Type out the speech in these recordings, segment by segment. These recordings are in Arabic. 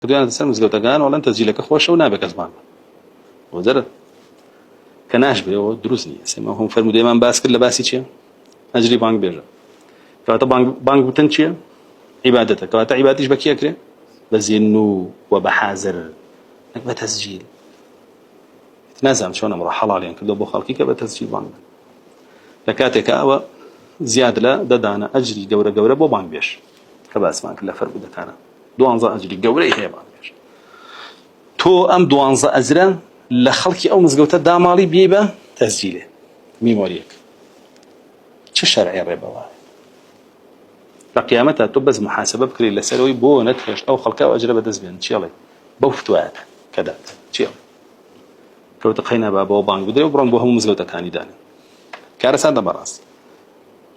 كديان تسلم زقتجان ولا أنت زيلك أخوة شو نابك أزمان وزرت كناش بيه دروسني سما هم فرموا دائما باس كل باسي شيء أجري بانك بيرجع فطبعا بانك بتنشيا عبادتك وأنت عبادتش بكيا كره بزينو وبحاذر إنك بتسجيل تنازع شلون أمر حلال يعني كده بخالكي كبتسجيل بانك لكاتك أو زيادة لا ددانا أجري جورة بو بانك بيش كباس بانك لا فرق دكانا دوانزا أجري جورة هي بانك بيش تو أم دوانزا أجرا لخلقي أو مزجوتة دامالي بيبا تسجيله ميموريك شو الشرعي الربا واحد لقيامتها تبز محاسبة بكري لسلوي بو نتهش أو خلقه أو أجربة دزبين شيلي بوفتوات كذا شيل كوت قينا بابا وبانك بدري وبرم بوهم مزجوتة كاني داني كارثة هذا براس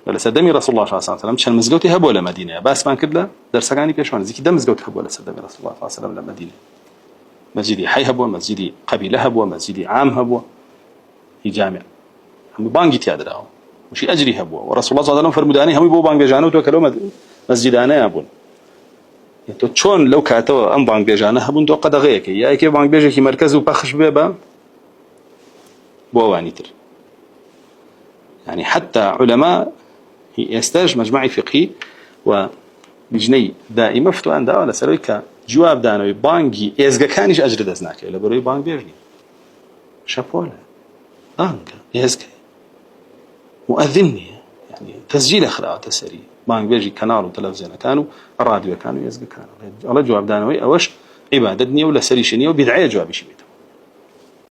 ولا سدمي رسول الله صلى الله عليه وسلم شان مزجوتي هب ولا مدينة بس بان كده درس كاني كشوان زي كده مزجوتي هب ولا سدمي رسول الله صلى الله عليه وسلم لمدينة مسجدي حي هبوا مسجدي قبيلة هبوا مسجدي عام هبوا هي جامع هم بانجي تيادراو وشي أجري هبوا ورسول الله صلى الله عليه وسلم فرموداني هم يبوا بانج بيجانو تو كلام مسجدانا يبون تو شون لو كاتوا أم بانج بيجانا هبون تو قد غيك يا كيف بانج بيجي كي مركز وبخش بيبا بوانيتر يعني حتى علماء يستاج مجمعي فقهي وبجني دائما فتوى دا ولا سلوك جواب دانوي بانجي إزجا كانش أجر دزناك إلا بروي بانج بيجي شابولا بانج إزجا مؤذني يعني تسجيل أخلاق تسري بانج بيجي كانال وتلفزيون كانوا الراديو كانوا إزجا كانوا الله جواب دانوي أوش عبادتني ولا سريشني وبدعية جواب شيء